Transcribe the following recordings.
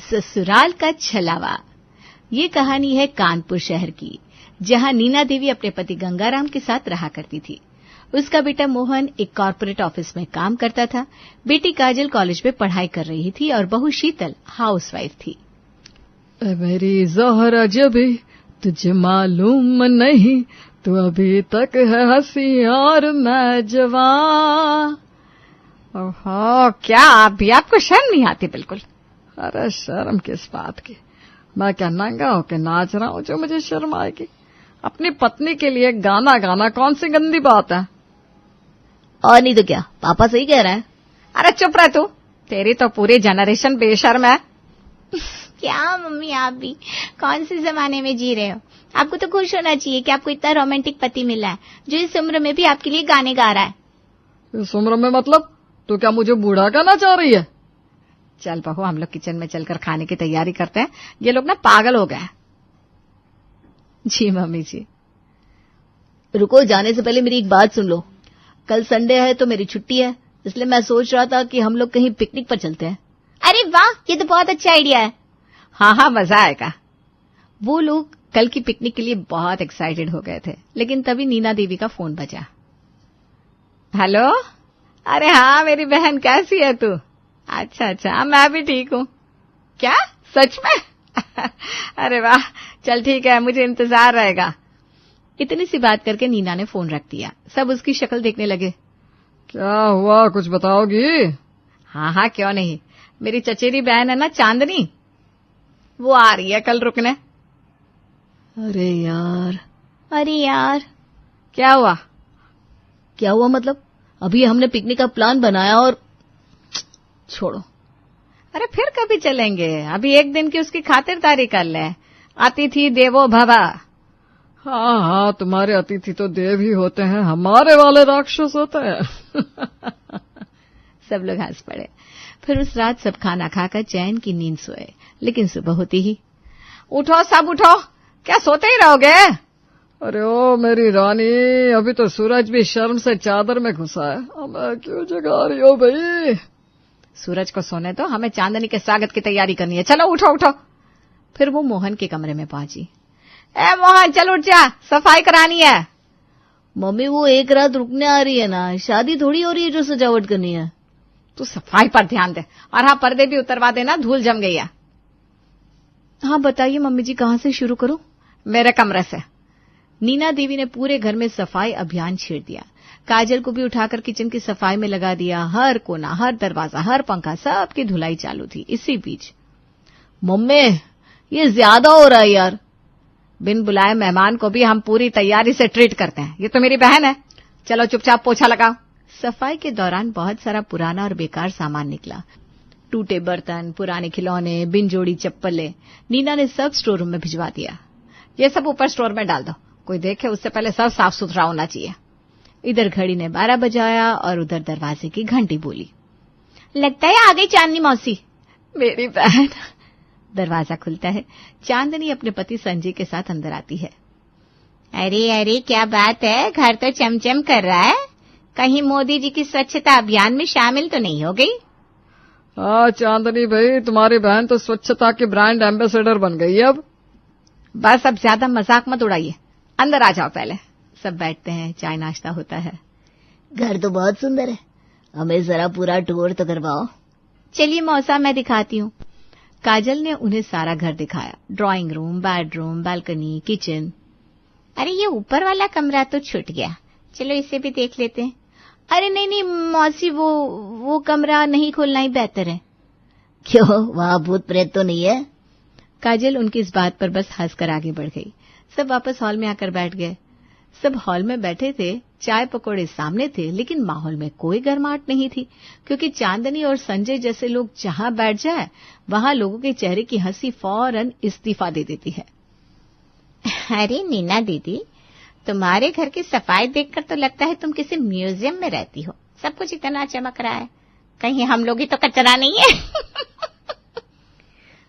ससुराल का छलावा। ये कहानी है कानपुर शहर की, जहां नीना देवी अपने पति गंगाराम के साथ रहा करती थी। उसका बेटा मोहन एक कॉर्पोरेट ऑफिस में काम करता था, बेटी काजल कॉलेज में पढ़ाई कर रही थी और बहू शीतल हाउसवाइफ थी। मेरी ज़ोहरा जबी तुझे मालूम नहीं, तू अभी तक है हंसी और मैं जवान। ओहो, क्या अभी आपको शर्म नहीं आती बिल्कुल? अरे शर्म किस बात की, मैं क्या नंगा होके नाच रहा हूँ जो मुझे शर्म आएगी? अपनी पत्नी के लिए गाना गाना कौन सी गंदी बात है? और नहीं तो क्या, पापा सही कह रहे हैं। अरे चुप रह तू, तेरी तो पूरी जनरेशन बेशर्म है। क्या मम्मी, आप भी कौन से जमाने में जी रहे हो? आपको तो खुश होना चाहिए कि आपको इतना रोमांटिक पति मिला है जो इस उम्र में भी आपके लिए गाने गा रहा है। इस उम्र में मतलब? तो क्या मुझे बूढ़ा कहना चाह रही है? चल बहू, हम लोग किचन में चलकर खाने की तैयारी करते हैं। ये लोग ना पागल हो गए। जी मम्मी जी। रुको, जाने से पहले मेरी एक बात सुन लो। कल संडे है तो मेरी छुट्टी है, इसलिए मैं सोच रहा था कि हम लोग कहीं पिकनिक पर चलते हैं। अरे वाह, ये तो बहुत अच्छा आइडिया है। हाँ, मजा आएगा। वो लोग कल की पिकनिक के लिए बहुत एक्साइटेड हो गए थे, लेकिन तभी नीना देवी का फोन बजा। हेलो। अरे हाँ मेरी बहन, कैसी है तू? अच्छा, मैं भी ठीक हूँ। क्या सच में? अरे वाह, चल ठीक है, मुझे इंतजार रहेगा। इतनी सी बात करके नीना ने फोन रख दिया। सब उसकी शक्ल देखने लगे। क्या हुआ, कुछ बताओगी? हाँ, क्यों नहीं। मेरी चचेरी बहन है ना चांदनी, वो आ रही है कल रुकने। अरे यार। क्या हुआ मतलब? अभी हमने पिकनिक का प्लान बनाया और छोड़ो। अरे फिर कभी चलेंगे, अभी एक दिन की उसकी खातिरदारी कर ले। अतिथि देवो भव। हाँ, तुम्हारे अतिथि तो देव ही होते हैं, हमारे वाले राक्षस होते हैं। सब लोग हंस पड़े। फिर उस रात सब खाना खाकर चैन की नींद सोए, लेकिन सुबह होती ही, उठो सब उठो, क्या सोते ही रहोगे? अरे ओ मेरी रानी, अभी तो सूरज भी शर्म से चादर में घुसा है, अब क्यों जगा रही हो भाई? सूरज को सोने दो, हमें चांदनी के स्वागत की तैयारी करनी है। चलो उठो। फिर वो मोहन के कमरे में पहुंची। ए मोहन, चल उठ जा, सफाई करानी है। मम्मी, वो एक रात रुकने आ रही है ना, शादी थोड़ी हो रही है जो सजावट करनी है। तू सफाई पर ध्यान दे, और हाँ पर्दे भी उतरवा देना, धूल जम गई है। हाँ बताइए मम्मी जी, कहाँ से शुरू करूं? मेरे कमरे से। नीना देवी ने पूरे घर में सफाई अभियान छेड़ दिया। काजल को भी उठाकर किचन की सफाई में लगा दिया। हर कोना, हर दरवाजा, हर पंखा, सबकी धुलाई चालू थी। इसी बीच, मम्मी ये ज्यादा हो रहा है यार। बिन बुलाए मेहमान को भी हम पूरी तैयारी से ट्रीट करते हैं, ये तो मेरी बहन है। चलो चुपचाप पोछा लगाओ। सफाई के दौरान बहुत सारा पुराना और बेकार सामान निकला। टूटे बर्तन, पुराने खिलौने, बिन जोड़ी चप्पलें। नीना ने सब स्टोर रूम में भिजवा दिया। ये सब ऊपर स्टोर में डाल दो, कोई देखे उससे पहले सब साफ सुथरा होना चाहिए। इधर घड़ी ने 12 बजाया और उधर दरवाजे की घंटी बोली। लगता है आ गई चांदनी मौसी। मेरी बहन। दरवाजा खुलता है। चांदनी अपने पति संजय के साथ अंदर आती है। अरे क्या बात है, घर तो चमचम कर रहा है। कहीं मोदी जी की स्वच्छता अभियान में शामिल तो नहीं हो गई? हाँ चांदनी भाई, तुम्हारी बहन तो स्वच्छता की ब्रांड एम्बेसडर बन गई है अब। बस अब ज्यादा मजाक मत उड़ाइए, अंदर आ जाओ पहले। सब बैठते हैं, चाय नाश्ता होता है। घर तो बहुत सुंदर है, हमें जरा पूरा टूर तो करवाओ। चलिए मौसा, मैं दिखाती हूँ। काजल ने उन्हें सारा घर दिखाया। Drawing room, bedroom, balcony, kitchen. अरे ये ऊपर वाला कमरा तो छूट गया, चलो इसे भी देख लेते हैं। अरे नहीं मौसी, वो कमरा नहीं खोलना ही बेहतर है। क्यों, वहां भूत प्रेत तो नहीं है? काजल उनकी इस बात पर बस हंसकर आगे बढ़ गई। सब वापस हॉल में आकर बैठ गए। सब हॉल में बैठे थे, चाय पकौड़े सामने थे, लेकिन माहौल में कोई गर्माहट नहीं थी, क्योंकि चांदनी और संजय जैसे लोग जहां बैठ जाए वहां लोगों के चेहरे की हंसी फौरन इस्तीफा दे देती है। अरे नीना दीदी, तुम्हारे घर की सफाई देखकर तो लगता है तुम किसी म्यूजियम में रहती हो। सब कुछ इतना चमक रहा है, कहीं हम लोग ही तो कचरा नहीं है।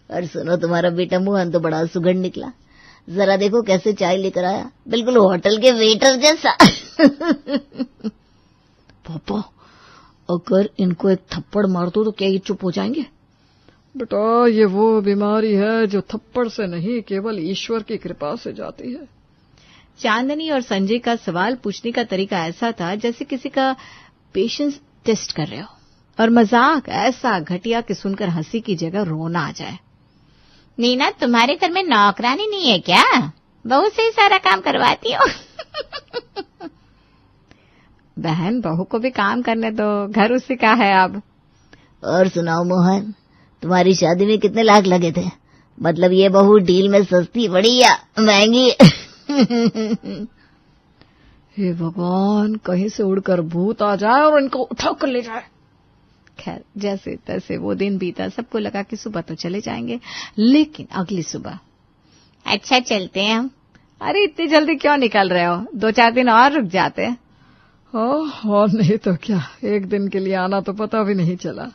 और सुनो, तुम्हारा बेटा मोहन तो बड़ा सुगंध निकला। जरा देखो कैसे चाय लेकर आया, बिल्कुल होटल के वेटर जैसा। पापा, अगर इनको एक थप्पड़ मार दो तो क्या ये चुप हो जाएंगे? बेटा, ये वो बीमारी है जो थप्पड़ से नहीं, केवल ईश्वर की कृपा से जाती है। चांदनी और संजय का सवाल पूछने का तरीका ऐसा था जैसे किसी का पेशेंस टेस्ट कर रहे हो, और मजाक ऐसा घटिया कि सुनकर हंसी की जगह रोना आ जाए। नीना, तुम्हारे घर में नौकरानी नहीं है क्या? बहू से ही सारा काम करवाती हो। बहन, बहू को भी काम करने दो, घर उसी का है अब। और सुनाओ मोहन, तुम्हारी शादी में कितने लाख लगे थे? मतलब ये बहू डील में सस्ती पड़ी या महंगी? हे भगवान, कहीं से उड़कर भूत आ जाए और इनको उठा कर ले जाए। खैर, जैसे तैसे वो दिन बीता। सबको लगा कि सुबह तो चले जाएंगे, लेकिन अगली सुबह। अच्छा, चलते हैं हम। अरे इतनी जल्दी क्यों निकल रहे हो? 2-4 दिन और रुक जाते। और नहीं तो क्या, एक दिन के लिए आना तो पता भी नहीं चला।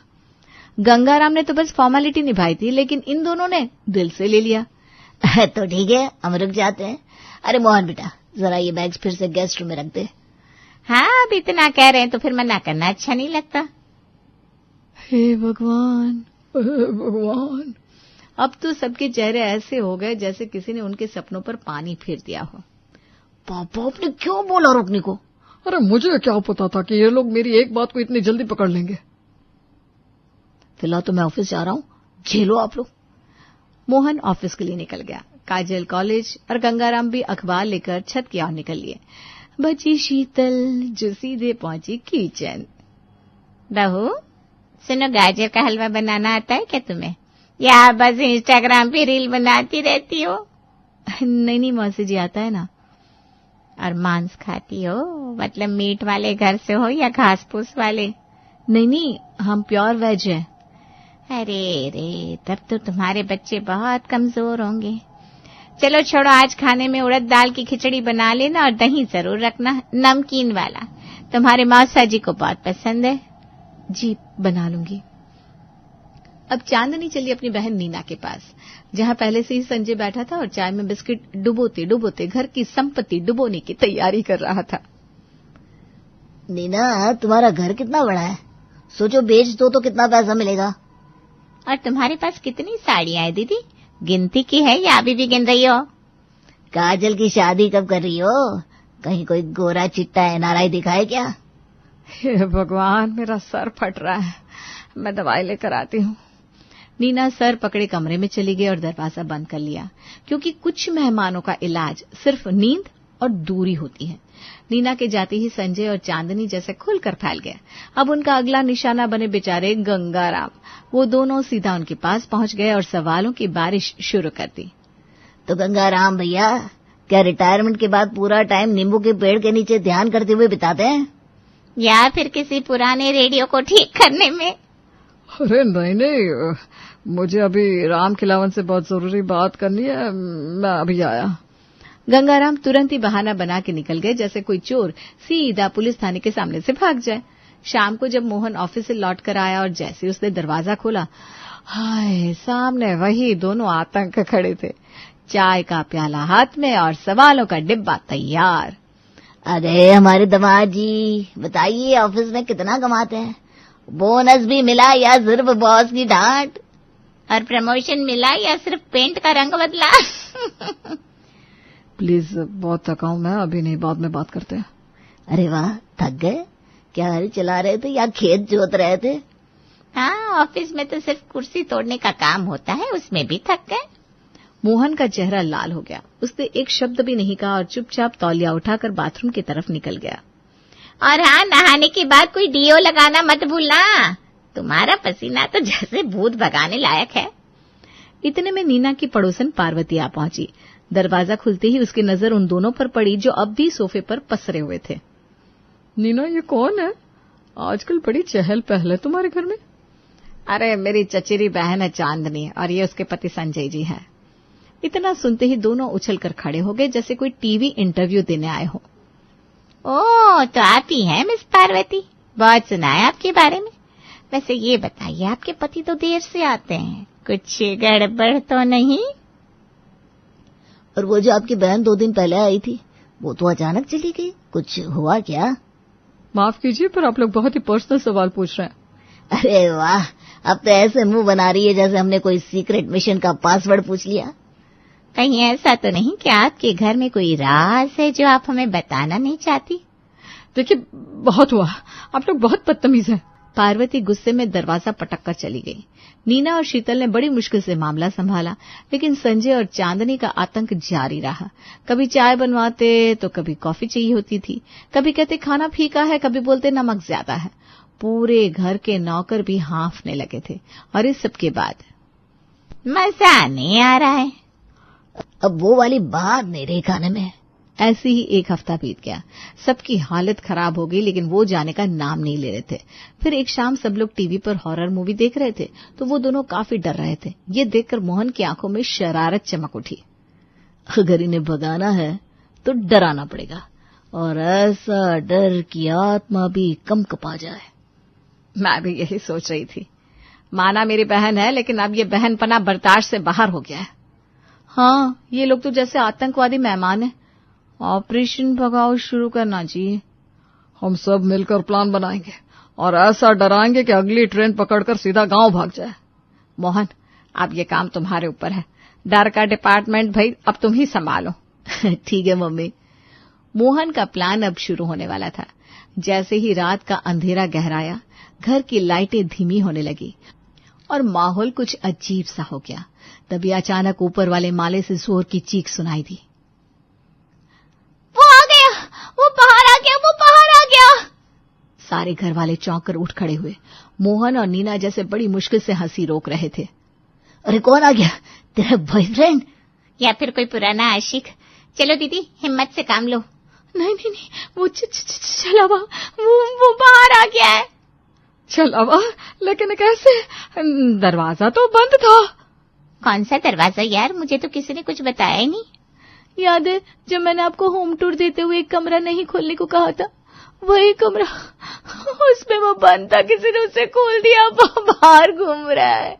गंगाराम ने तो बस फॉर्मेलिटी निभाई थी, लेकिन इन दोनों ने दिल से ले लिया। तो ठीक है, हम रुक जाते हैं। अरे मोहन बेटा, जरा ये बैग्स फिर से गेस्ट रूम में रख दे। हाँ, अब इतना कह रहे हैं तो फिर मना करना अच्छा नहीं लगता। हे भगवान, हे भगवान। अब तो सबके चेहरे ऐसे हो गए जैसे किसी ने उनके सपनों पर पानी फेर दिया हो। पापा, आपने क्यों बोला रोकने को? अरे मुझे क्या पता था कि ये लोग मेरी एक बात को इतनी जल्दी पकड़ लेंगे। फिलहाल तो मैं ऑफिस जा रहा हूँ, झेलो आप लोग। मोहन ऑफिस के लिए निकल गया, काजल कॉलेज, और गंगाराम भी अखबार लेकर छत की ओर निकल लिए। बची शीतल जो सीधे पहुंची किचन। बहू, सुनो, गाजर का हलवा बनाना आता है क्या तुम्हें, या बस इंस्टाग्राम पे रील बनाती रहती हो? नहीं मौसी जी, आता है ना। और मांस खाती हो? मतलब मीट वाले घर से हो या घास फूस वाले? नहीं, हम प्योर वेज है। अरे रे, तब तो तुम्हारे बच्चे बहुत कमजोर होंगे। चलो छोड़ो, आज खाने में उड़द दाल की खिचड़ी बना लेना और दही जरूर रखना, नमकीन वाला। तुम्हारे मौसा जी को बहुत पसंद है। जी, बना लूंगी। अब चांदनी चली अपनी बहन नीना के पास, जहां पहले से ही संजय बैठा था और चाय में बिस्किट डुबोते डुबोते घर की संपत्ति डुबोने की तैयारी कर रहा था। नीना, तुम्हारा घर कितना बड़ा है? सोचो बेच दो तो कितना पैसा मिलेगा। और तुम्हारे पास कितनी साड़ियां हैं दीदी? गिनती की है या अभी भी गिन रही हो? काजल की शादी कब कर रही हो? कहीं कोई गोरा चिट्टा एनआरआई दिखाए क्या? हे भगवान, मेरा सर फट रहा है, मैं दवाई लेकर आती हूँ। नीना सर पकड़े कमरे में चली गई और दरवाजा बंद कर लिया, क्योंकि कुछ मेहमानों का इलाज सिर्फ नींद और दूरी होती है। नीना के जाते ही संजय और चांदनी जैसे खुलकर फैल गए। अब उनका अगला निशाना बने बेचारे गंगाराम। वो दोनों सीधा उनके पास पहुंच गए और सवालों की बारिश शुरू कर दी। तो गंगाराम भैया, क्या रिटायरमेंट के बाद पूरा टाइम नींबू के पेड़ के नीचे ध्यान करते हुए बिताते हैं, या फिर किसी पुराने रेडियो को ठीक करने में? अरे नहीं, मुझे अभी राम खिलावन से बहुत जरूरी बात करनी है, मैं अभी आया। गंगाराम तुरंत ही बहाना बना के निकल गए, जैसे कोई चोर सीधा पुलिस थाने के सामने से भाग जाए। शाम को जब मोहन ऑफिस से लौट कर आया और जैसे उसने दरवाजा खोला, हाय, सामने वही दोनों आतंक खड़े थे, चाय का प्याला हाथ में और सवालों का डिब्बा तैयार। अरे हमारे दामाद जी, बताइए ऑफिस में कितना कमाते हैं? बोनस भी मिला या सिर्फ बॉस की डांट? और प्रमोशन मिला या सिर्फ पेंट का रंग बदला? प्लीज, बहुत थका हूं मैं, अभी नहीं, बाद में बात करते हैं। अरे वाह, थक गए? क्या गाड़ी चला रहे थे या खेत जोत रहे थे? हाँ, ऑफिस में तो सिर्फ कुर्सी तोड़ने का काम होता है, उसमें भी थक गए। मोहन का चेहरा लाल हो गया। उसने एक शब्द भी नहीं कहा और चुपचाप तौलिया उठाकर बाथरूम की तरफ निकल गया। और हाँ, नहाने के बाद कोई डीओ लगाना मत भूलना, तुम्हारा पसीना तो जैसे भूत भगाने लायक है। इतने में नीना की पड़ोसन पार्वती आ पहुंची। दरवाजा खुलते ही उसकी नजर उन दोनों पर पड़ी जो अब भी सोफे पर पसरे हुए थे। नीना, ये कौन है? आजकल बड़ी चहल पहल है तुम्हारे घर में। अरे मेरी चचेरी बहन है चांदनी, और ये उसके पति संजय जी हैं। इतना सुनते ही दोनों उछलकर खड़े हो गए, जैसे कोई टीवी इंटरव्यू देने आए हो। ओह, तो आप ही हैं मिस पार्वती, बहुत सुना है आपके बारे में। वैसे ये बताइए, आपके पति तो देर से आते हैं, कुछ गड़बड़ तो नहीं? और वो जो आपकी बहन 2 दिन पहले आई थी, वो तो अचानक चली गई, कुछ हुआ क्या? माफ कीजिए, पर आप लोग बहुत ही पर्सनल सवाल पूछ रहे हैं। अरे वाह, अब तो ऐसे मुंह बना रही है जैसे हमने कोई सीक्रेट मिशन का पासवर्ड पूछ लिया। कहीं ऐसा तो नहीं कि आपके घर में कोई राज है जो आप हमें बताना नहीं चाहती? देखिए, बहुत हुआ, आप लोग बहुत बदतमीज हैं। पार्वती गुस्से में दरवाजा पटक कर चली गई। नीना और शीतल ने बड़ी मुश्किल से मामला संभाला, लेकिन संजय और चांदनी का आतंक जारी रहा। कभी चाय बनवाते तो कभी कॉफी चाहिए होती थी, कभी कहते खाना फीका है, कभी बोलते नमक ज्यादा है। पूरे घर के नौकर भी हाँफने लगे थे। और इस सब के बाद मजा नहीं आ रहा है। अब वो वाली बात नहीं रही खाने में। ऐसे ही एक हफ्ता बीत गया। सबकी हालत खराब हो गई, लेकिन वो जाने का नाम नहीं ले रहे थे। फिर एक शाम सब लोग टीवी पर हॉरर मूवी देख रहे थे तो वो दोनों काफी डर रहे थे। ये देखकर मोहन की आंखों में शरारत चमक उठी। अगर इन्हें भगाना है तो डराना पड़ेगा, और ऐसा डर कि आत्मा भी कम कपा जाए। मैं भी यही सोच रही थी। माना मेरी बहन है, लेकिन अब ये बहनपना बर्दाश्त से बाहर हो गया है। हाँ, ये लोग तो जैसे आतंकवादी मेहमान हैं। ऑपरेशन भगाओ शुरू करना चाहिए। हम सब मिलकर प्लान बनाएंगे और ऐसा डराएंगे कि अगली ट्रेन पकड़कर सीधा गांव भाग जाए। मोहन, अब ये काम तुम्हारे ऊपर है। डर का डिपार्टमेंट भाई अब तुम ही संभालो। ठीक है मम्मी। मोहन का प्लान अब शुरू होने वाला था। जैसे ही रात का अंधेरा गहराया, घर की लाइटें धीमी होने लगी और माहौल कुछ अजीब सा हो गया। तभी अचानक ऊपर वाले माले से जोर की चीख सुनाई दी। वो आ गया, वो बाहर आ गया, वो बाहर आ गया। सारे घर वाले चौंक कर उठ खड़े हुए। मोहन और नीना जैसे बड़ी मुश्किल से हंसी रोक रहे थे। अरे कौन आ गया? तेरा बॉयफ्रेंड या फिर कोई पुराना आशिक? चलो दीदी, हिम्मत से काम लो। नहीं नहीं नहीं, वो छलावा, वो बाहर आ गया है। छलावा? लेकिन कैसे? दरवाजा तो बंद था। कौन सा दरवाजा यार? मुझे तो किसी ने कुछ बताया ही नहीं। याद है जब मैंने आपको होम टूर देते हुए एक कमरा नहीं खोलने को कहा था? वही कमरा, उसमें वो बंद था, किसी ने उसे खोल दिया, बाहर घूम रहा है।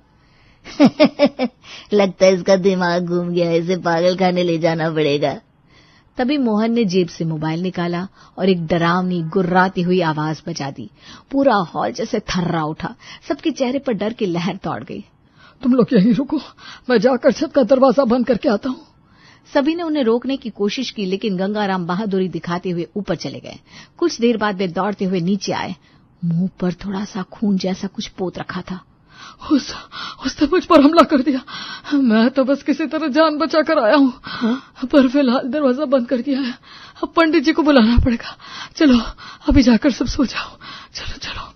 लगता है इसका दिमाग घूम गया, इसे पागल खाने ले जाना पड़ेगा। तभी मोहन ने जेब से मोबाइल निकाला और एक डरावनी गुर्राती हुई आवाज बजा दी। पूरा हॉल जैसे थर्रा उठा। सबके चेहरे पर डर की लहर दौड़ गई। तुम लोग यहीं रुको, मैं जाकर छत का दरवाजा बंद करके आता हूँ। सभी ने उन्हें रोकने की कोशिश की, लेकिन गंगाराम बहादुरी दिखाते हुए ऊपर चले गए। कुछ देर बाद वे दौड़ते हुए नीचे आए। मुंह पर थोड़ा सा खून जैसा कुछ पोत रखा था। उसने मुझ पर हमला कर दिया। मैं तो बस किसी तरह जान बचा कर आया हूँ, पर फिलहाल दरवाजा बंद कर दिया है। अब पंडित जी को बुलाना पड़ेगा। चलो अभी जाकर सब सो जाओ। चलो चलो।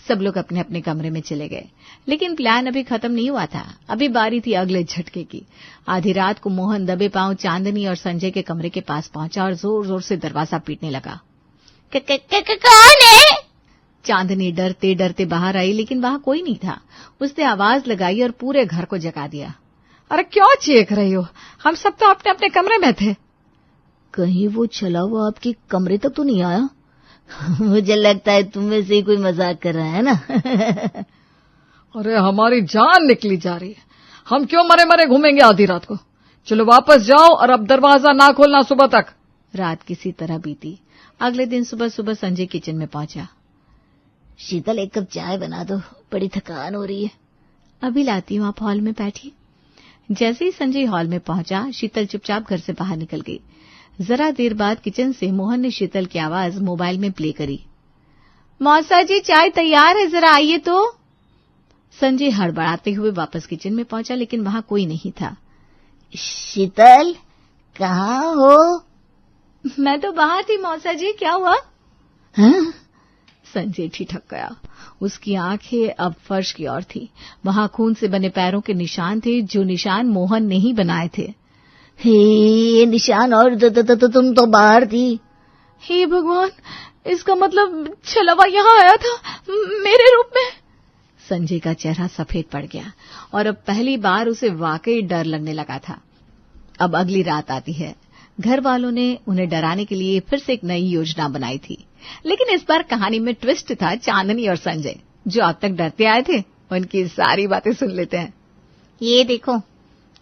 सब लोग अपने अपने कमरे में चले गए, लेकिन प्लान अभी खत्म नहीं हुआ था। अभी बारी थी अगले झटके की। आधी रात को मोहन दबे पांव चांदनी और संजय के कमरे के पास पहुंचा और जोर जोर से दरवाजा पीटने लगा। कौन है? चांदनी डरते डरते बाहर आई, लेकिन वहां कोई नहीं था। उसने आवाज लगाई और पूरे घर को जगा दिया। अरे क्यों चीख रही हो? हम सब तो अपने अपने कमरे में थे। कहीं वो छला हुआ आपके कमरे तक तो नहीं आया? मुझे लगता है तुम में से ही कोई मजाक कर रहा है ना। अरे हमारी जान निकली जा रही है, हम क्यों मरे मरे घूमेंगे आधी रात को? चलो वापस जाओ और अब दरवाजा ना खोलना सुबह तक। रात किसी तरह बीती। अगले दिन सुबह सुबह संजय किचन में पहुंचा। शीतल, एक कप चाय बना दो, बड़ी थकान हो रही है। अभी लाती हूँ, आप हॉल में बैठिए। जैसे ही संजय हॉल में पहुंचा, शीतल चुपचाप घर से बाहर निकल गई। जरा देर बाद किचन से मोहन ने शीतल की आवाज मोबाइल में प्ले करी। मौसा जी, चाय तैयार है, जरा आइए तो। संजय हड़बड़ाते हुए वापस किचन में पहुंचा, लेकिन वहां कोई नहीं था। शीतल, कहाँ हो? मैं तो बाहर थी मौसा जी, क्या हुआ? हाँ? संजय ठिठक गया। उसकी आंखें अब फर्श की ओर थी। वहां खून से बने पैरों के निशान थे, जो निशान मोहन ने ही बनाए थे। हे निशान, और तो तुम तो बाहर थी। हे भगवान, इसका मतलब छलवा यहाँ आया था मेरे रूप में। संजय का चेहरा सफेद पड़ गया और अब पहली बार उसे वाकई डर लगने लगा था। अब अगली रात आती है। घर वालों ने उन्हें डराने के लिए फिर से एक नई योजना बनाई थी, लेकिन इस बार कहानी में ट्विस्ट था चांदनी और संजय, जो अब तक डरते आए थे। उनकी सारी बातें सुन लेते हैं। ये देखो,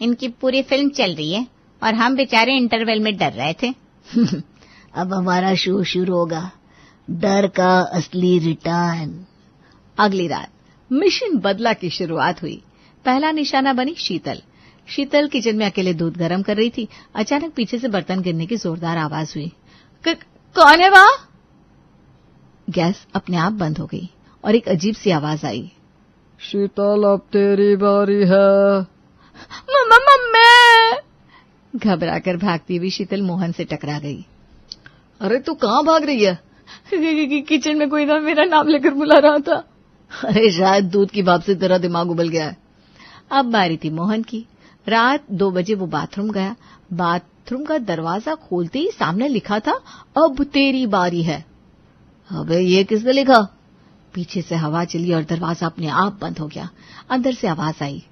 इनकी पूरी फिल्म चल रही है और हम बेचारे इंटरवल में डर रहे थे। अब हमारा शो शुरू होगा, डर का असली रिटर्न। अगली रात मिशन बदला की शुरुआत हुई। पहला निशाना बनी शीतल। शीतल किचन में अकेले दूध गर्म कर रही थी। अचानक पीछे से बर्तन गिरने की जोरदार आवाज हुई। कौन है वहां? गैस अपने आप बंद हो गई और एक अजीब सी आवाज आई। शीतल, अब तेरी बारी है। मैं घबराकर भागती हुई शीतल मोहन से टकरा गई। अरे तू कहाँ भाग रही है? किचन में कोई मेरा नाम लेकर बुला रहा था। अरे शायद दूध की भाप से तेरा दिमाग उबल गया है। अब बारी थी मोहन की। रात 2 बजे वो बाथरूम गया। बाथरूम का दरवाजा खोलते ही सामने लिखा था, अब तेरी बारी है। अबे ये किसने लिखा? पीछे से हवा चली और दरवाजा अपने आप बंद हो गया। अंदर से आवाज आई,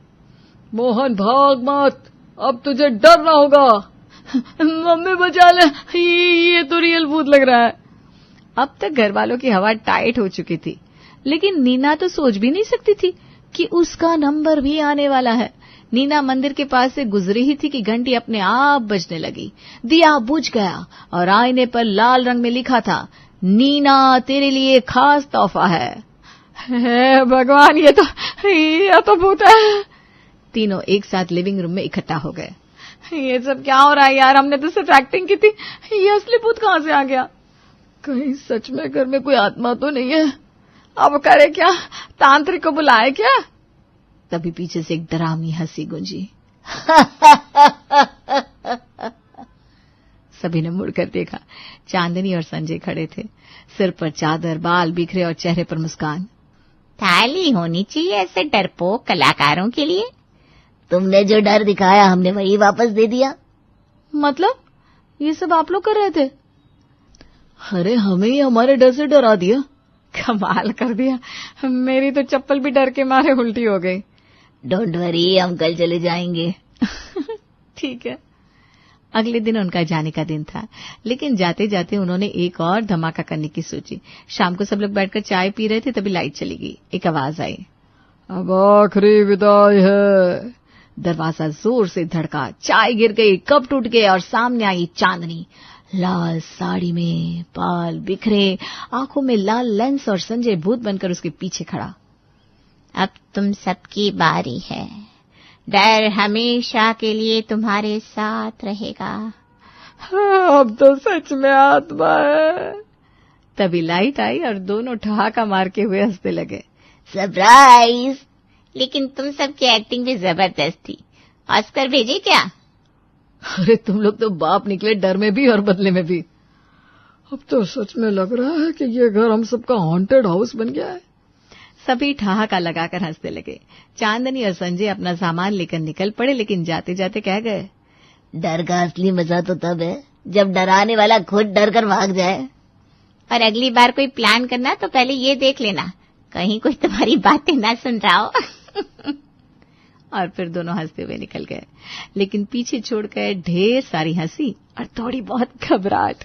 मोहन भाग मत, अब तुझे डरना होगा। मम्मी बचा ले, ये तो रियल भूत लग रहा है। अब तक घर वालों की हवा टाइट हो चुकी थी, लेकिन नीना तो सोच भी नहीं सकती थी कि उसका नंबर भी आने वाला है। नीना मंदिर के पास से गुजरी ही थी कि घंटी अपने आप बजने लगी। दिया बुझ गया और आईने पर लाल रंग में लिखा था, नीना तेरे लिए खास तोहफा है। हे भगवान, ये तो भूत है। तीनों एक साथ लिविंग रूम में इकट्ठा हो गए। ये सब क्या हो रहा है यार? हमने तो सिर्फ एक्टिंग की थी, ये असली भूत कहाँ से आ गया? कहीं सच में घर में कोई आत्मा तो नहीं है? अब करे क्या? तांत्रिक को बुलाए क्या? तभी पीछे से एक डरावनी हंसी गूंजी। सभी ने मुड़कर देखा। चांदनी और संजय खड़े थे, सिर पर चादर, बाल बिखरे और चेहरे पर मुस्कान। थाली होनी चाहिए ऐसे डरपोक कलाकारों के लिए। तुमने जो डर दिखाया हमने वही वापस दे दिया। मतलब ये सब आप लोग कर रहे थे? अरे हमें ही हमारे डर से डरा दिया। कमाल कर दिया, मेरी तो चप्पल भी डर के मारे उल्टी हो गई। डोंट वरी, हम कल चले जाएंगे। ठीक है। अगले दिन उनका जाने का दिन था, लेकिन जाते जाते उन्होंने एक और धमाका करने की सोची। शाम को सब लोग बैठकर चाय पी रहे थे, तभी लाइट चली गई। एक आवाज आई, अब आखिरी विदाई है। दरवाजा जोर से धड़का, चाय गिर गई, कप टूट गए और सामने आई चांदनी, लाल साड़ी में, बाल बिखरे, आंखों में लाल लेंस और संजय भूत बनकर उसके पीछे खड़ा। अब तुम सबकी बारी है। डर हमेशा के लिए तुम्हारे साथ रहेगा। अब तो सच में आत्मा है। तभी लाइट आई और दोनों ठहाका मार के हुए हंसने लगे। सरप्राइज! लेकिन तुम सबकी एक्टिंग भी जबरदस्त थी। ऑस्कर भेजे क्या? अरे तुम लोग तो बाप निकले, डर में भी और बदले में भी। अब तो सच में लग रहा है कि ये घर हम सबका हॉन्टेड हाउस बन गया है। सभी ठहाका लगाकर हंसने लगे। चांदनी और संजय अपना सामान लेकर निकल पड़े, लेकिन जाते जाते कह गए, डर का असली मजा तो तब है जब डराने वाला खुद डर कर भाग जाए। और अगली बार कोई प्लान करना तो पहले ये देख लेना कहीं कोई तुम्हारी बातें ना सुन रहा हो। और फिर दोनों हंसते हुए निकल गए, लेकिन पीछे छोड़ गए ढेर सारी हंसी और थोड़ी बहुत घबराहट।